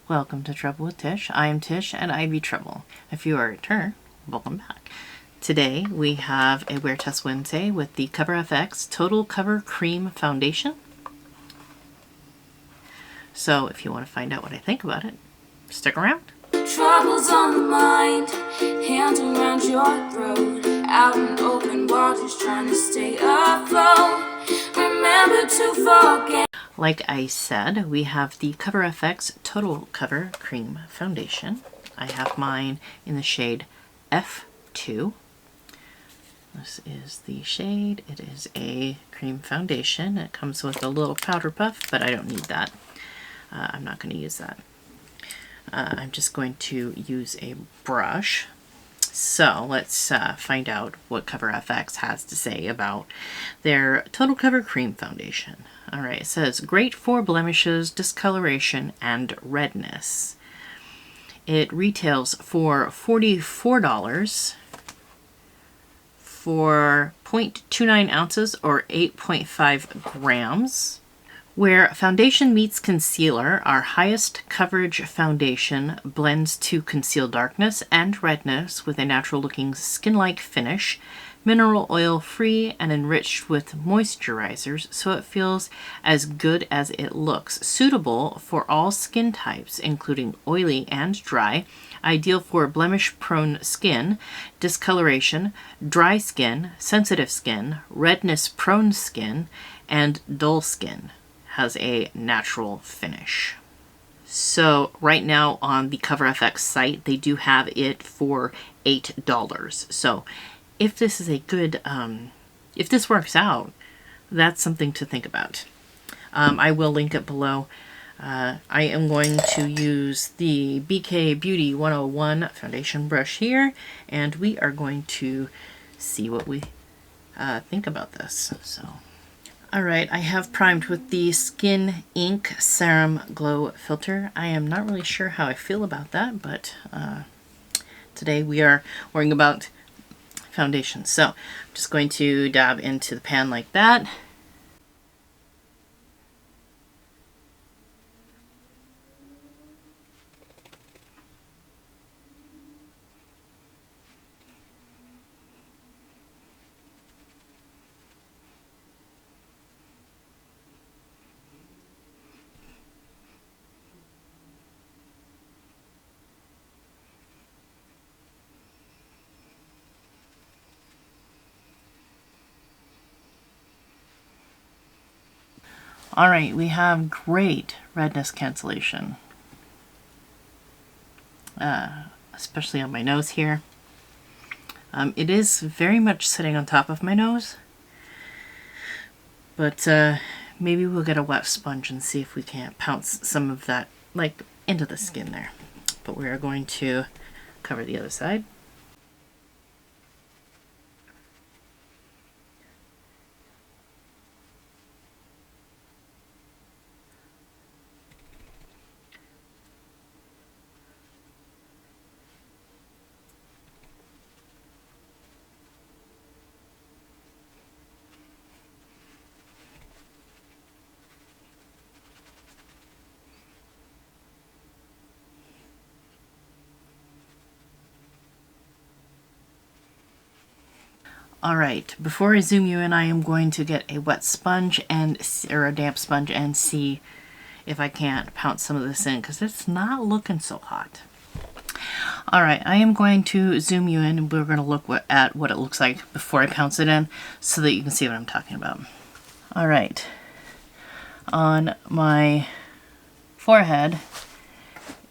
Welcome to Trouble with Tish. I am Tish and I be Trouble. If you are a returner, welcome back. Today we have a Wear Test Wednesday with the Cover FX Total Cover Cream Foundation. So if you want to find out what I think about it, stick around. Troubles on the mind, hands around your throat, out in open waters trying to stay afloat. Remember to forget. Like I said, we have the Cover FX Total Cover Cream Foundation. I have mine in the shade F2. This is the shade. It is a cream foundation. It comes with a little powder puff, but I don't need that. I'm not going to use that. I'm just going to use a brush. So let's find out what Cover FX has to say about their Total Cover Cream Foundation. All right, it says, great for blemishes, discoloration, and redness. It retails for $44 for 0.29 ounces or 8.5 grams. Where foundation meets concealer, our highest coverage foundation blends to conceal darkness and redness with a natural looking skin-like finish, mineral oil free and enriched with moisturizers so it feels as good as it looks. Suitable for all skin types, including oily and dry, ideal for blemish-prone skin, discoloration, dry skin, sensitive skin, redness-prone skin, and dull skin. Has a natural finish. So right now on the Cover FX site, they do have it for $8. So if this is a good, if this works out, that's something to think about. I will link it below. I am going to use the BK Beauty 101 foundation brush here, and we are going to see what we think about this. So. Alright, I have primed with the Skin Ink Serum Glow Filter. I am not really sure how I feel about that, but today we are worrying about foundation. So I'm just going to dab into the pan like that. Alright, we have great redness cancellation. Especially on my nose here. It is very much sitting on top of my nose. But maybe we'll get a wet sponge and see if we can't pounce some of that like into the skin there. But we are going to cover the other side. Alright, before I zoom you in, I am going to get a wet sponge or a damp sponge and see if I can't pounce some of this in, because it's not looking so hot. Alright, I am going to zoom you in and we're going to look at what it looks like before I pounce it in so that you can see what I'm talking about. Alright, on my forehead,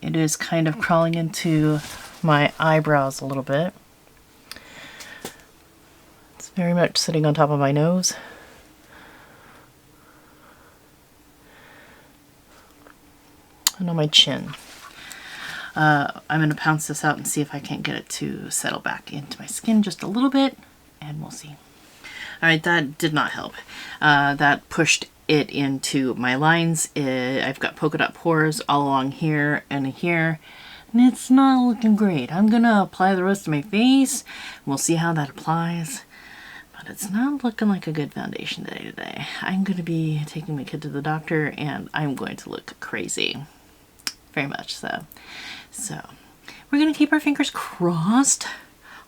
it is kind of crawling into my eyebrows a little bit. Very much sitting on top of my nose. And on my chin. I'm going to pounce this out and see if I can't get it to settle back into my skin just a little bit, and we'll see. Alright, that did not help. That pushed it into my lines. I've got polka dot pores all along here and here, and it's not looking great. I'm going to apply the rest of my face. We'll see how that applies. But it's not looking like a good foundation day today. I'm going to be taking my kid to the doctor and I'm going to look crazy. very much so. So we're gonna keep our fingers crossed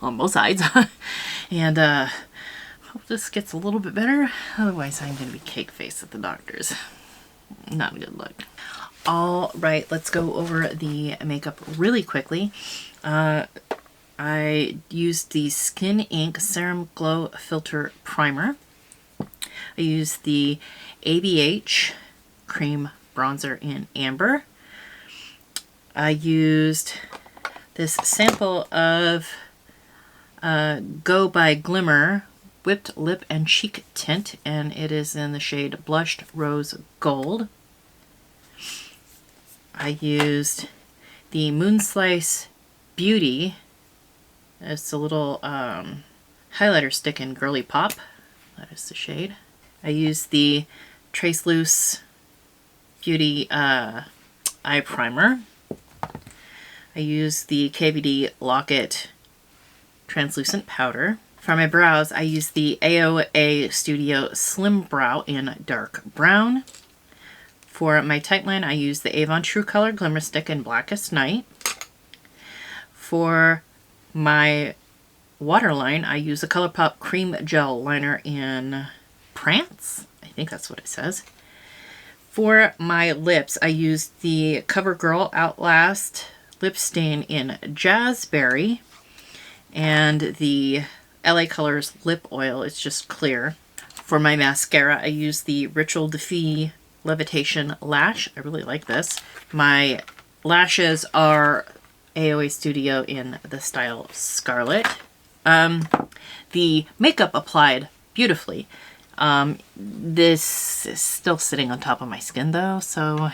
on both sides and hope this gets a little bit better. Otherwise I'm gonna be cake face at the doctor's. Not a good look. All right, let's go over the makeup really quickly. I used the Skin Ink Serum Glow Filter Primer. I used the ABH Cream Bronzer in Amber. I used this sample of Go by Glimmer Whipped Lip and Cheek Tint, and it is in the shade Blushed Rose Gold. I used the Moonslice Beauty. It's a little highlighter stick in Girly Pop. That is the shade. I used the Trace Loose Beauty eye primer. I used the KVD Lock-It translucent powder. For my brows, I used the AOA Studio Slim Brow in dark brown. For my tightline, I used the Avon True Color Glimmer Stick in Blackest Night. For my waterline, I used the ColourPop Cream Gel Liner in Prance. I think that's what it says. For my lips, I used the CoverGirl Outlast Lip Stain in Jazzberry and the LA Colors Lip Oil. It's just clear. For my mascara, I used the Ritual Defee Levitation Lash. I really like this. My lashes are AOA Studio in the style Scarlet. The makeup applied beautifully. This is still sitting on top of my skin though, so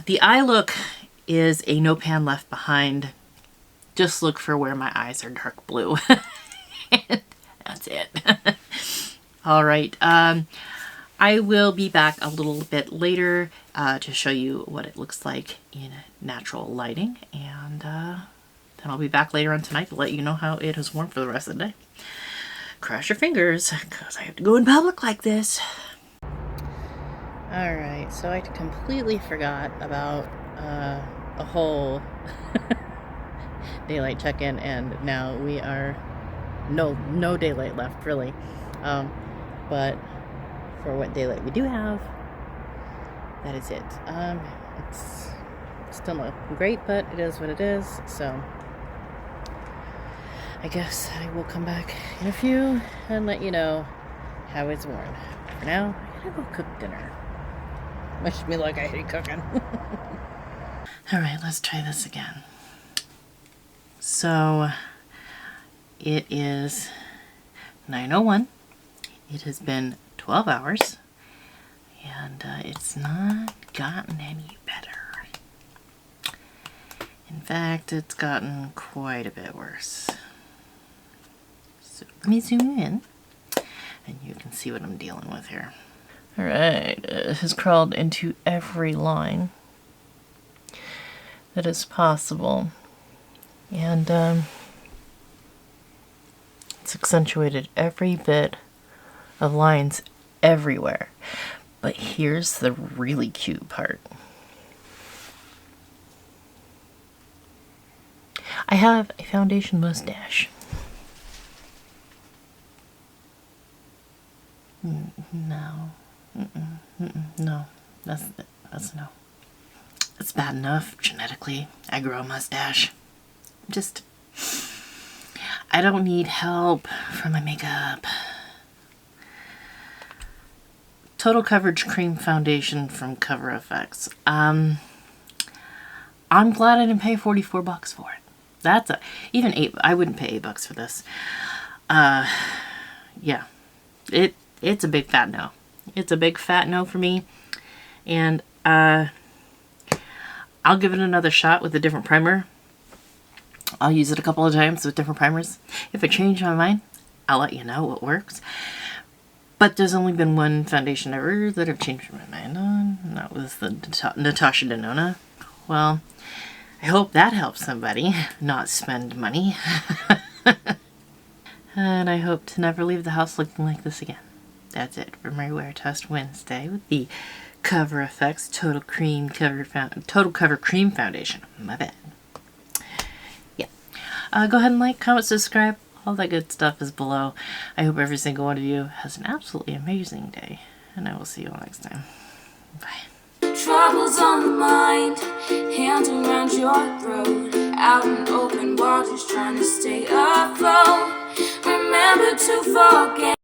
the eye look is a no pan left behind. Just look for where my eyes are dark blue. That's it. All right. I will be back a little bit later to show you what it looks like in natural lighting, and then I'll be back later on tonight to let you know how it has worn for the rest of the day. Cross your fingers, because I have to go in public like this. Alright, so I completely forgot about a whole daylight check-in, and now we are no daylight left, really. But for what daylight we do have, that is it. It's still not great, but it is what it is, so I guess I will come back in a few and let you know how it's worn. For now, I gotta go cook dinner. Wish me luck, I hate cooking. Alright, let's try this again. So, it is 9:01. It has been 12 hours, and it's not gotten any better. In fact, it's gotten quite a bit worse. So let me zoom in, and you can see what I'm dealing with here. Alright, it has crawled into every line that is possible, and it's accentuated every bit of lines everywhere. But here's the really cute part. I have a foundation mustache. No. No. That's no. It's bad enough genetically. I grow a mustache. I don't need help for my makeup. Total Coverage Cream Foundation from Cover FX. I'm glad I didn't pay $44 for it. That's even $8. I wouldn't pay $8 for this. Yeah, it's a big fat no. It's a big fat no for me, and I'll give it another shot with a different primer. I'll use it a couple of times with different primers. If I change my mind, I'll let you know what works. But there's only been one foundation ever that I've changed my mind on, and that was the Natasha Denona. Well, I hope that helps somebody not spend money. And I hope to never leave the house looking like this again. That's it for my Wear Test Wednesday with the Cover FX Total Cover Cream Foundation. My bad. Yeah. Go ahead and like, comment, subscribe. All that good stuff is below. I hope every single one of you has an absolutely amazing day. And I will see you all next time. Bye. Troubles on the mind, hands around your throat, out in open waters trying to stay afloat. Remember to forget.